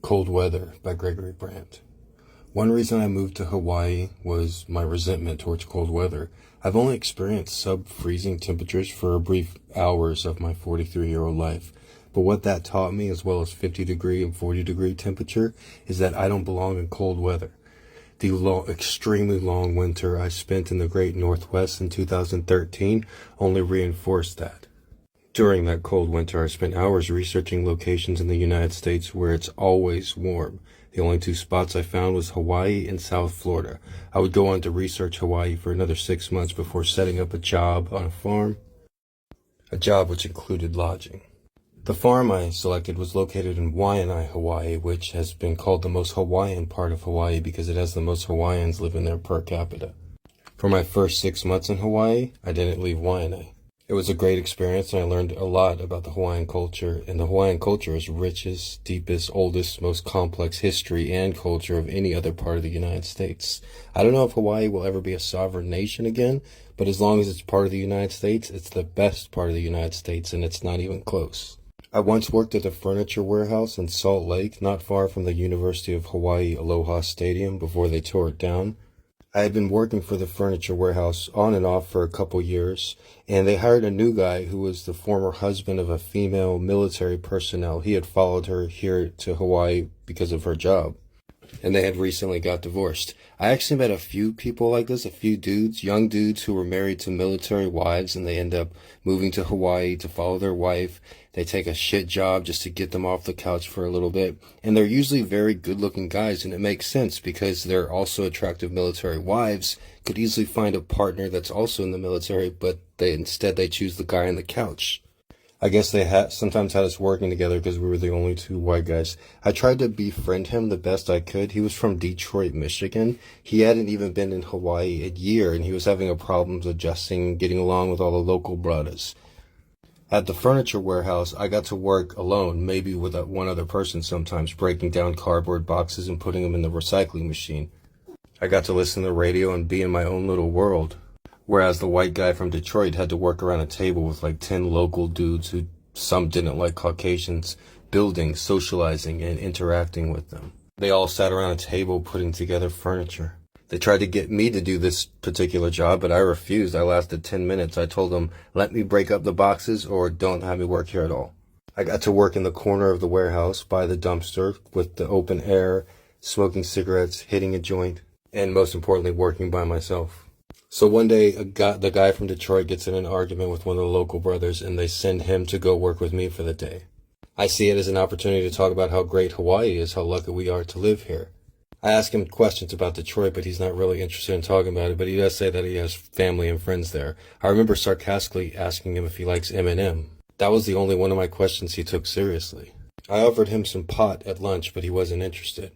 Cold Weather by Gregory Brandt. One reason I moved to Hawaii was my resentment towards cold weather. I've only experienced sub-freezing temperatures for a brief hours of my 43-year-old life. But what that taught me, as well as 50-degree and 40-degree temperature, is that I don't belong in cold weather. The extremely long winter I spent in the Great Northwest in 2013 only reinforced that. During that cold winter, I spent hours researching locations in the United States where it's always warm. The only two spots I found was Hawaii and South Florida. I would go on to research Hawaii for another 6 months before setting up a job on a farm, a job which included lodging. The farm I selected was located in Waianae, Hawaii, which has been called the most Hawaiian part of Hawaii because it has the most Hawaiians living there per capita. For my first 6 months in Hawaii, I didn't leave Waianae. It was a great experience, and I learned a lot about the Hawaiian culture, and the Hawaiian culture is richest, deepest, oldest, most complex history and culture of any other part of the United States. I don't know if Hawaii will ever be a sovereign nation again, but as long as it's part of the United States, it's the best part of the United States, and it's not even close. I once worked at a furniture warehouse in Salt Lake, not far from the University of Hawaii Aloha Stadium, before they tore it down. I had been working for the furniture warehouse on and off for a couple years, and they hired a new guy who was the former husband of a female military personnel. He had followed her here to Hawaii because of her job, and they had recently got divorced. I actually met a few people like this, a few dudes, young dudes who were married to military wives, and they end up moving to Hawaii to follow their wife. They take a shit job just to get them off the couch for a little bit. And they're usually very good-looking guys, and it makes sense because they're also attractive military wives, could easily find a partner that's also in the military, but instead they choose the guy on the couch. I guess they sometimes had us working together because we were the only two white guys. I tried to befriend him the best I could. He was from Detroit, Michigan. He hadn't even been in Hawaii a year, and he was having problems adjusting, getting along with all the local brothers. At the furniture warehouse, I got to work alone, maybe with one other person sometimes, breaking down cardboard boxes and putting them in the recycling machine. I got to listen to the radio and be in my own little world. Whereas the white guy from Detroit had to work around a table with like 10 local dudes who some didn't like Caucasians, building, socializing, and interacting with them. They all sat around a table putting together furniture. They tried to get me to do this particular job, but I refused. I lasted 10 minutes. I told them, let me break up the boxes or don't have me work here at all. I got to work in the corner of the warehouse by the dumpster with the open air, smoking cigarettes, hitting a joint, and most importantly, working by myself. So one day, the guy from Detroit gets in an argument with one of the local brothers, and they send him to go work with me for the day. I see it as an opportunity to talk about how great Hawaii is, how lucky we are to live here. I ask him questions about Detroit, but he's not really interested in talking about it, but he does say that he has family and friends there. I remember sarcastically asking him if he likes M&M. That was the only one of my questions he took seriously. I offered him some pot at lunch, but he wasn't interested.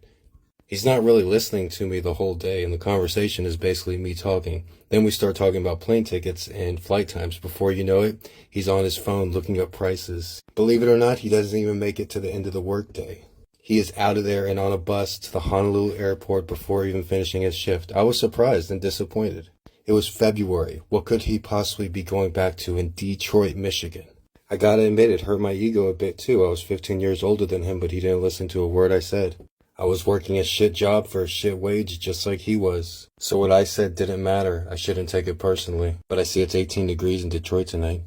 He's not really listening to me the whole day, and the conversation is basically me talking. Then we start talking about plane tickets and flight times. Before you know it, he's on his phone looking up prices. Believe it or not, he doesn't even make it to the end of the workday. He is out of there and on a bus to the Honolulu airport before even finishing his shift. I was surprised and disappointed. It was February. What could he possibly be going back to in Detroit, Michigan? I gotta admit, it hurt my ego a bit too. I was 15 years older than him, but he didn't listen to a word I said. I was working a shit job for a shit wage just like he was. So what I said didn't matter. I shouldn't take it personally. But I see it's 18 degrees in Detroit tonight.